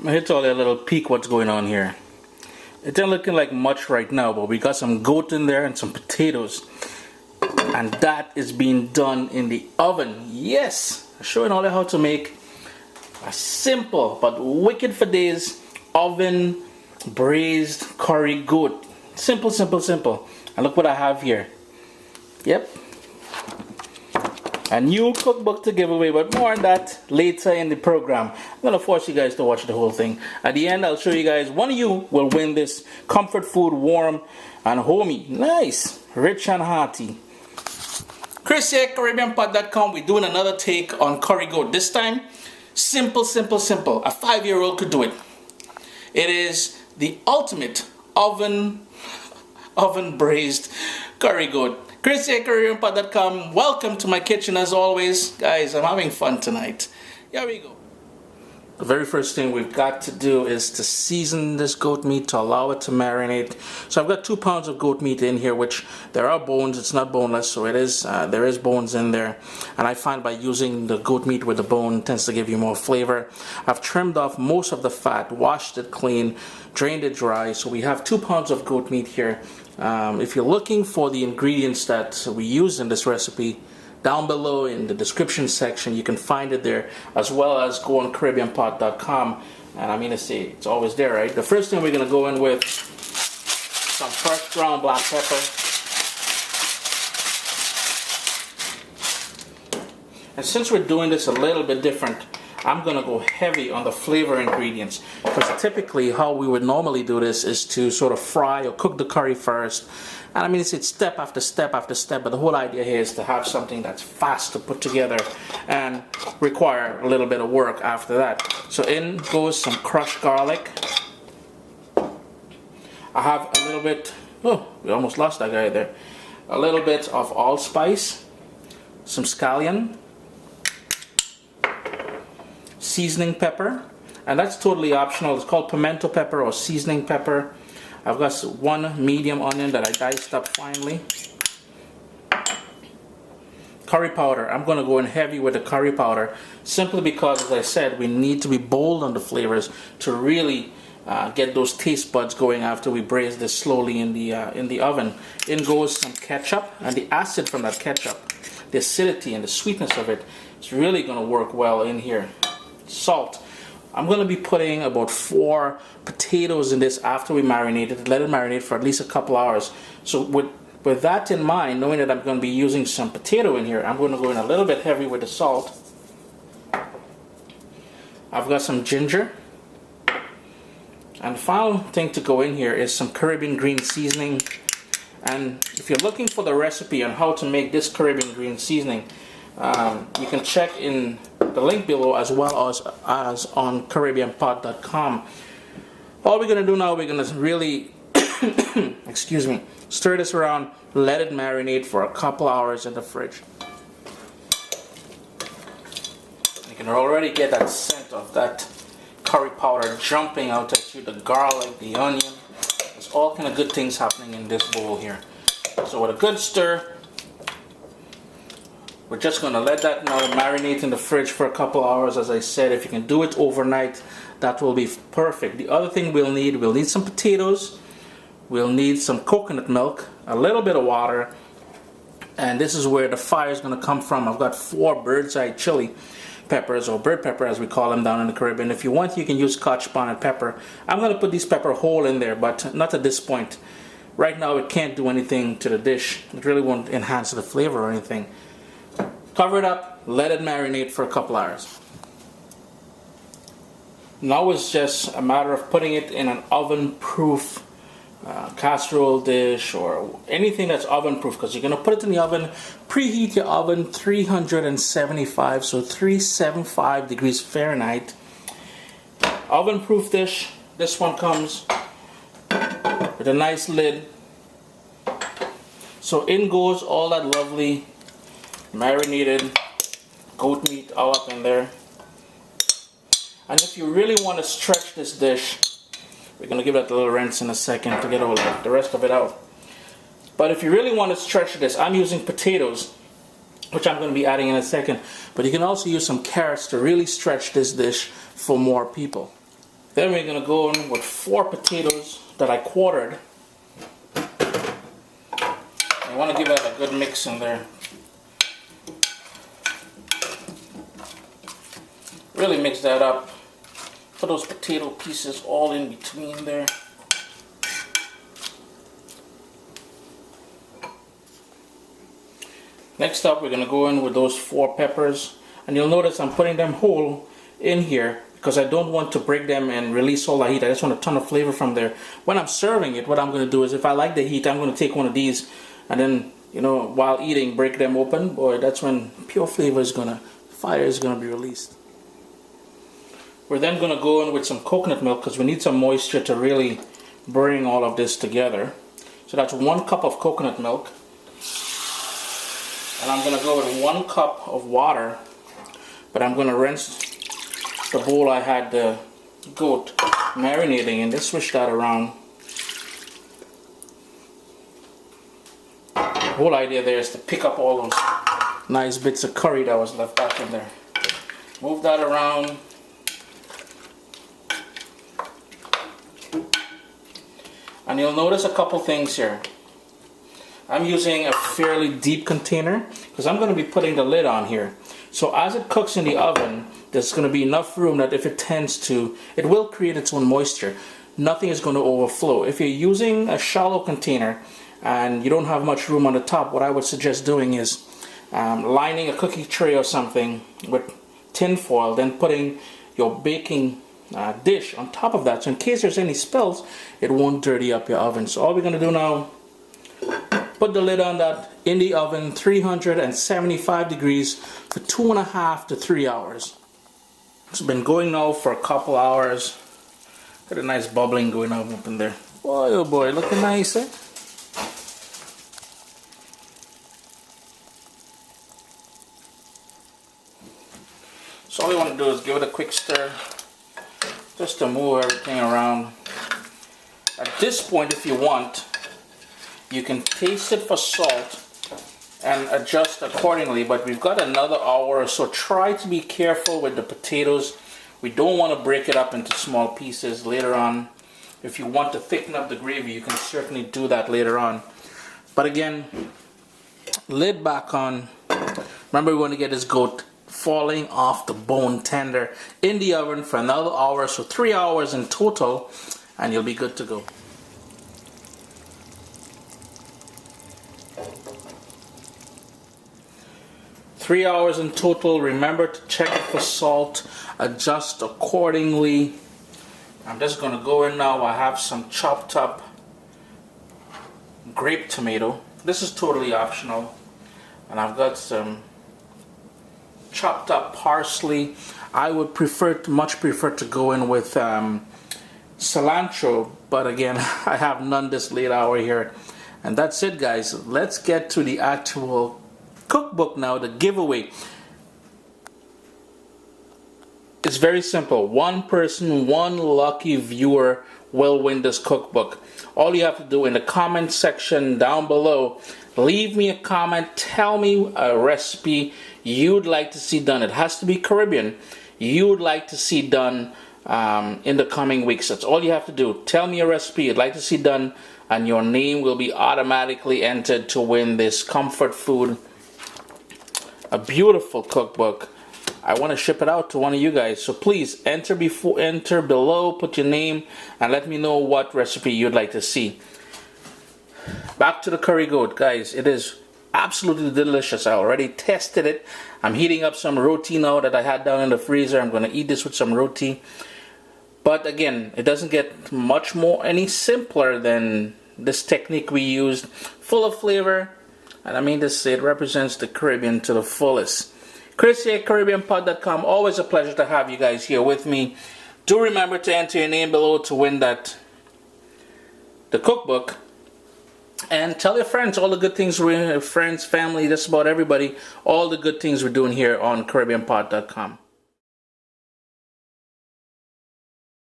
I'm here to a little peek what's going on here. It ain't looking like much right now, but we got some goat in there and some potatoes. And that is being done in the oven. Yes! I'm showing all you how to make a simple but wicked for days oven braised curry goat. Simple, simple, simple. And look what I have here. Yep. A new cookbook to give away, but more on that later in the program. I'm going to force you guys to watch the whole thing. At the end, I'll show you guys one of you will win this comfort food, warm and homey. Nice, rich and hearty. Chris here, CaribbeanPot.com. We're doing another take on curry goat. This time, simple, simple, simple. A 5-year-old could do it. It is the ultimate oven braised curry goat. Chris here, CaribbeanPot.com. Welcome to my kitchen as always. Guys, I'm having fun tonight. Here we go. The very first thing we've got to do is to season this goat meat to allow it to marinate. So I've got 2 pounds of goat meat in here, which there are bones. It's not boneless, so it is. There is bones in there. And I find by using the goat meat with the bone, it tends to give you more flavor. I've trimmed off most of the fat, washed it clean, drained it dry. So we have 2 pounds of goat meat here. If you're looking for the ingredients that we use in this recipe, down below in the description section, you can find it there, as well as go on CaribbeanPot.com. And I mean to say, it's always there, right? The first thing we're going to go in with some fresh ground black pepper. And since we're doing this a little bit different, I'm going to go heavy on the flavor ingredients, because typically how we would normally do this is to sort of fry or cook the curry first. And I mean, it's step after step after step, but the whole idea here is to have something that's fast to put together and require a little bit of work after that. So in goes some crushed garlic. I have a little bit, oh, we almost lost that guy there. A little bit of allspice, some scallion, seasoning pepper, and that's totally optional. It's called pimento pepper or seasoning pepper. I've got 1 medium onion that I diced up finely. Curry powder. I'm going to go in heavy with the curry powder, simply because, as I said, we need to be bold on the flavors to really get those taste buds going after we braise this slowly in the oven. In goes some ketchup, and the acid from that ketchup, the acidity and the sweetness of it, is really going to work well in here. Salt. I'm going to be putting about 4 potatoes in this after we marinate it. Let it marinate for at least a couple hours. So with that in mind, knowing that I'm going to be using some potato in here, I'm going to go in a little bit heavy with the salt. I've got some ginger. And the final thing to go in here is some Caribbean green seasoning. And if you're looking for the recipe on how to make this Caribbean green seasoning, you can check in the link below, as well as on CaribbeanPot.com. All we're going to do now, we're going to really excuse me, stir this around, let it marinate for a couple hours in the fridge. You can already get that scent of that curry powder jumping out at you, the garlic, the onion. There's all kind of good things happening in this bowl here. So with a good stir, we're just going to let that now marinate in the fridge for a couple hours. As I said, if you can do it overnight, that will be perfect. The other thing we'll need some potatoes, we'll need some coconut milk, a little bit of water, and this is where the fire is going to come from. I've got 4 bird's eye chili peppers, or bird pepper as we call them down in the Caribbean. If you want, you can use Scotch bonnet pepper. I'm going to put these pepper whole in there, but not at this point. Right now it can't do anything to the dish. It really won't enhance the flavor or anything. Cover it up, let it marinate for a couple hours. Now it's just a matter of putting it in an oven-proof casserole dish or anything that's oven-proof, because you're going to put it in the oven. Preheat your oven 375, so 375 degrees Fahrenheit. Oven-proof dish. This one comes with a nice lid. So in goes all that lovely marinated goat meat all up in there. And if you really want to stretch this dish, we're going to give it a little rinse in a second to get all the rest of it out. But if you really want to stretch this, I'm using potatoes, which I'm going to be adding in a second. But you can also use some carrots to really stretch this dish for more people. Then we're gonna go in with 4 potatoes that I quartered. I want to give that a good mix in there. Really mix that up. Put those potato pieces all in between there. Next up, we're going to go in with those 4 peppers. And you'll notice I'm putting them whole in here because I don't want to break them and release all the heat. I just want a ton of flavor from there. When I'm serving it, what I'm going to do is if I like the heat, I'm going to take one of these and then, you know, while eating, break them open. Boy, that's when pure flavor is fire is going to be released. We're then going to go in with some coconut milk because we need some moisture to really bring all of this together. So that's 1 cup of coconut milk. And I'm going to go with 1 cup of water. But I'm going to rinse the bowl I had the goat marinating in. Just switch that around. The whole idea there is to pick up all those nice bits of curry that was left back in there. Move that around. And you'll notice a couple things here. I'm using a fairly deep container because I'm going to be putting the lid on here. So as it cooks in the oven, there's going to be enough room that if it tends to, it will create its own moisture. Nothing is going to overflow. If you're using a shallow container and you don't have much room on the top, what I would suggest doing is lining a cookie tray or something with tin foil, then putting your baking dish on top of that. So in case there's any spills, it won't dirty up your oven. So all we're going to do now, put the lid on that in the oven, 375 degrees for 2.5 to 3 hours. It's been going now for a couple hours. Got a nice bubbling going on up in there. Boy, oh boy, looking nice, eh? So all we want to do is give it a quick stir, just to move everything around. At this point, if you want, you can taste it for salt and adjust accordingly, but we've got another hour or so. Try to be careful with the potatoes. We don't want to break it up into small pieces later on. If you want to thicken up the gravy, you can certainly do that later on. But again, lid back on. Remember, we want to get this goat falling off the bone tender in the oven for another hour, so 3 hours in total, and you'll be good to go. Three hours in total. Remember to check it for salt, adjust accordingly. I'm just going to go in now. I have some chopped up grape tomato. This is totally optional. And I've got some chopped up parsley. I would much prefer to go in with cilantro, but again, I have none this late hour here. And that's it, guys. Let's get to the actual cookbook now, the giveaway. It's very simple. One person, one lucky viewer will win this cookbook. All you have to do in the comment section down below, leave me a comment, tell me a recipe you'd like to see done. It has to be Caribbean. You would like to see done in the coming weeks. That's all you have to do. Tell me a recipe you'd like to see done, and your name will be automatically entered to win this comfort food, a beautiful cookbook. I want to ship it out to one of you guys, so please enter below, put your name, and let me know what recipe you'd like to see. Back to the curry goat, guys. It is absolutely delicious. I already tested it. I'm heating up some roti now that I had down in the freezer. I'm going to eat this with some roti. But again, it doesn't get much more any simpler than this technique we used. Full of flavor. And I mean this, it represents the Caribbean to the fullest. Chris here, CaribbeanPot.com. Always a pleasure to have you guys here with me. Do remember to enter your name below to win the cookbook. And tell your friends all the good things friends, family, just about everybody, all the good things we're doing here on CaribbeanPot.com.